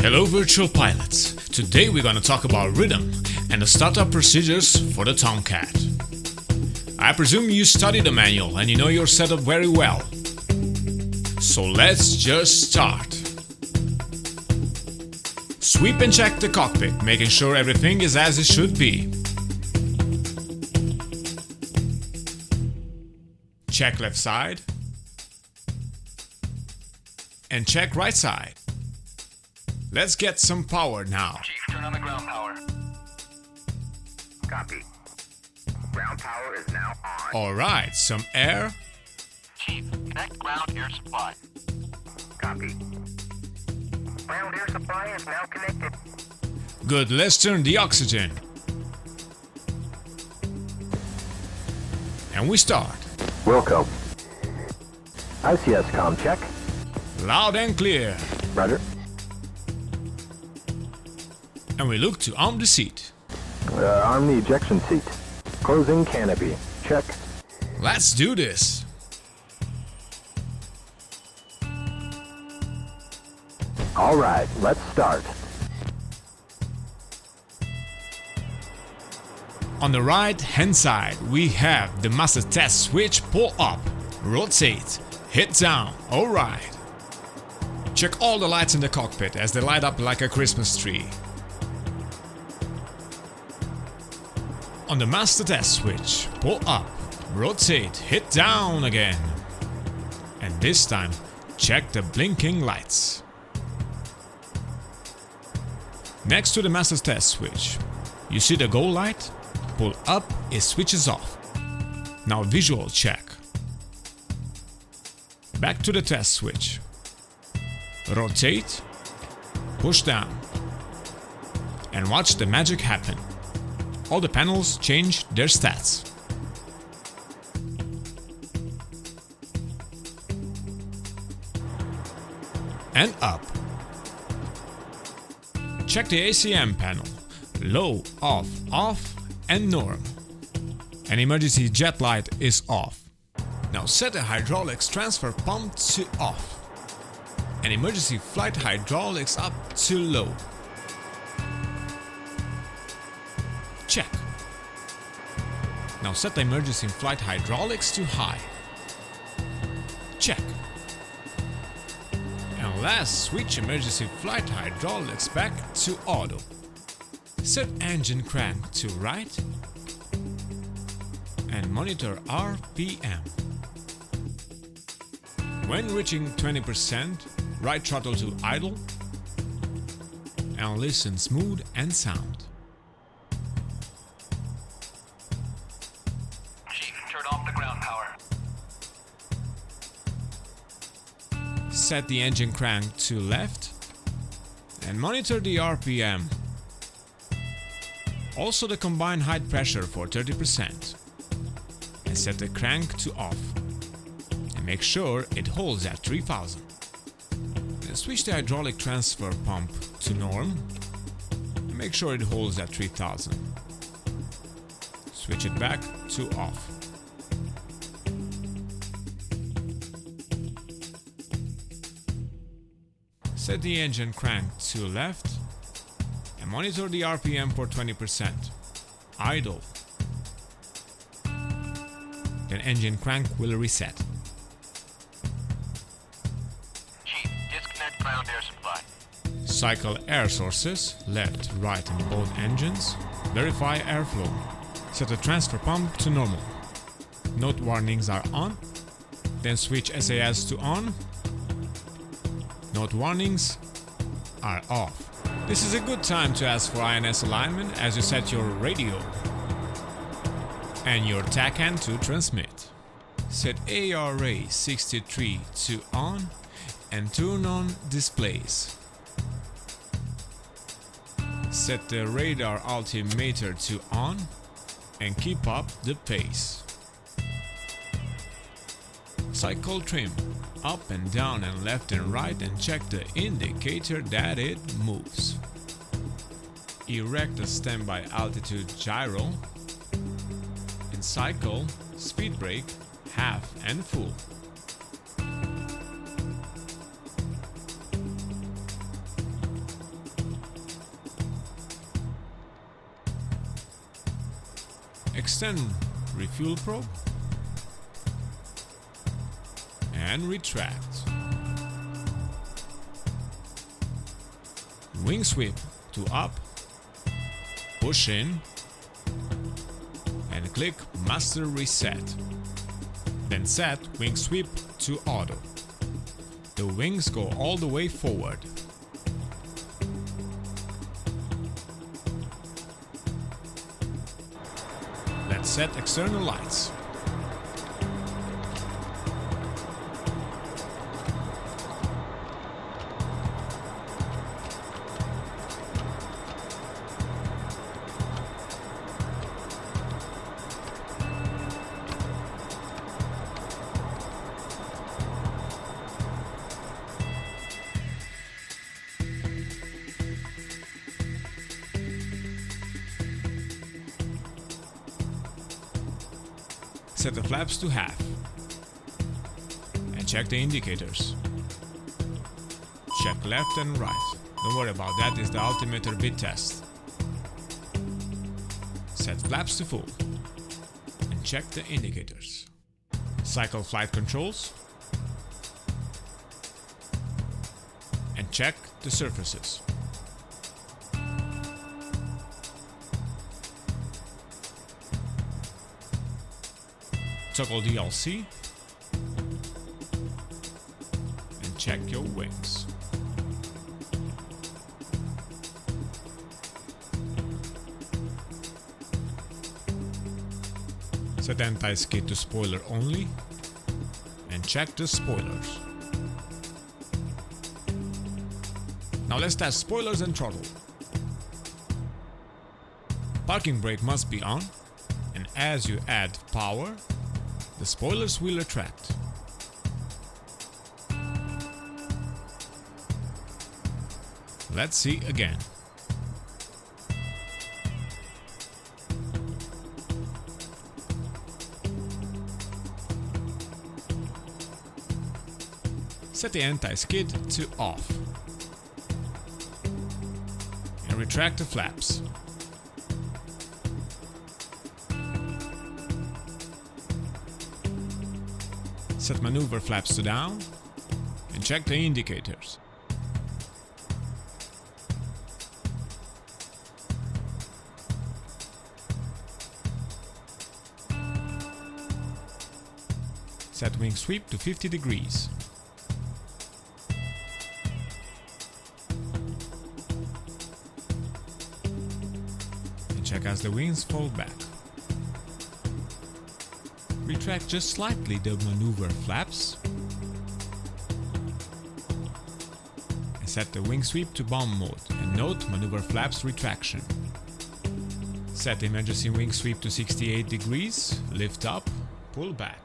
Hello virtual pilots, today we're gonna talk about rhythm and the startup procedures for the Tomcat. I presume you studied the manual and you know your setup very well. So let's just start. Sweep and check the cockpit, making sure everything is as it should be. Check left side and check right side. Let's get some power now. Chief, turn on the ground power. Copy. Ground power is now on. Alright, some air. Chief, connect ground air supply. Copy. Ground air supply is now connected. Good, let's turn the oxygen. And we start. Wilco. ICS comm check. Loud and clear. Roger. And we look to arm the seat. Arm the ejection seat. Closing canopy. Check. Let's do this. All right, let's start. On the right hand side, we have the master test switch. Pull up, rotate, hit down. Alright. Check all the lights in the cockpit as they light up like a Christmas tree. On the master test switch, pull up, rotate, hit down again. And this time, check the blinking lights. Next to the master test switch, you see the go light? Pull up, it switches off. Now visual check. Back to the test switch. Rotate, push down. And watch the magic happen. All the panels change their stats. And up. Check the ACM panel. Low, off, and norm. An emergency jet light is off. Now set the hydraulics transfer pump to off. And emergency flight hydraulics up to low. Check. Now set the emergency flight hydraulics to high. Check. And last, switch emergency flight hydraulics back to auto. Set engine crank to right. And monitor RPM. When reaching 20%, right throttle to idle. And listen smooth and sound. Off the ground power. Set the engine crank to left and monitor the RPM. Also the combined height pressure for 30%. And set the crank to off. And make sure it holds at 3000. Then switch the hydraulic transfer pump to norm. And make sure it holds at 3000. Switch it back to off. Set the engine crank to left and monitor the RPM for 20%. Idle. Then engine crank will reset. Chief, disconnect ground air supply. Cycle air sources, left, right in both engines. Verify airflow. Set the transfer pump to normal. Note warnings are on. Then switch SAS to on. Note warnings are off. This is a good time to ask for INS alignment as you set your radio and your TACAN to transmit. Set ARA 63 to on and turn on displays. Set the radar altimeter to on and keep up the pace. Cycle trim up and down and left and right and check the indicator that it moves. Erect a standby altitude gyro and cycle speed brake half and full. Extend refuel probe and retract. Wing sweep to up, push in and click Master Reset. Then set wing sweep to auto. The wings go all the way forward. Let's set external lights. Set the flaps to half and check the indicators. Check left and right. Don't worry about that, it's the altimeter bit test. Set flaps to full and check the indicators. Cycle flight controls and check the surfaces. Toggle DLC and check your wings. Set anti-skid to spoiler only and check the spoilers. Now let's test spoilers and throttle. Parking brake must be on, and as you add power, the spoilers will retract. Let's see again. Set the anti-skid to off and retract the flaps. Set maneuver flaps to down and check the indicators. Set wing sweep to 50 degrees. And check as the wings fold back. Retract just slightly the maneuver flaps and set the wing sweep to bomb mode and note maneuver flaps retraction. Set emergency wing sweep to 68 degrees, lift up, pull back.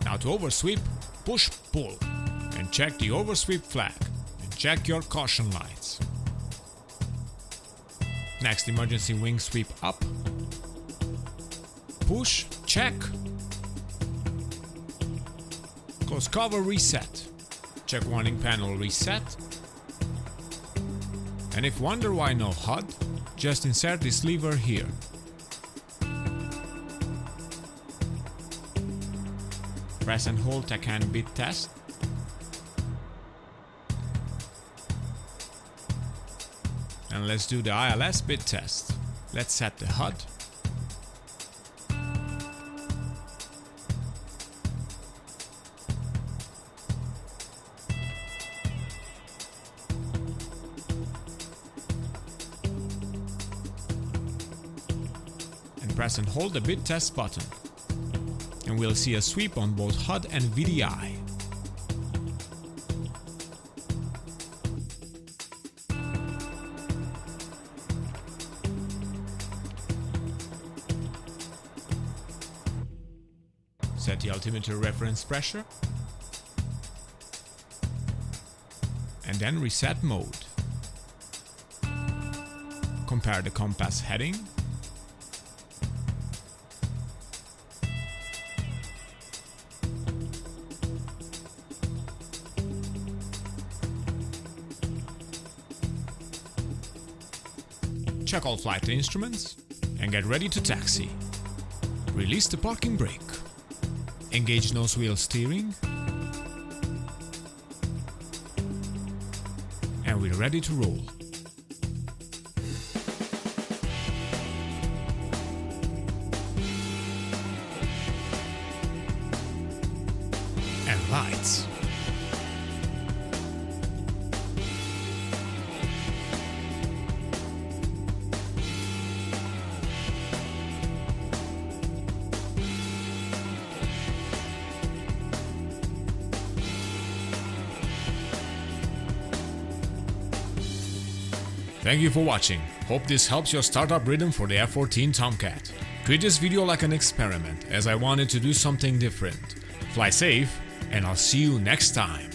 Now to oversweep, push pull and check the oversweep flag and check your caution lights. Next, emergency wing sweep up, push, check, close cover reset, check warning panel reset, and if wonder why no HUD, just insert this lever here. Press and hold TACAN bit test. And let's do the ILS bit test. Let's set the HUD. And press and hold the bit test button. And we'll see a sweep on both HUD and VDI. Set the altimeter reference pressure and then reset mode. Compare the compass heading Check all flight instruments and get ready to taxi. Release the parking brake. Engage nose wheel steering. And we're ready to roll. And lights. Thank you for watching. Hope this helps your startup rhythm for the F-14 Tomcat. Treat this video like an experiment, as I wanted to do something different. Fly safe, and I'll see you next time.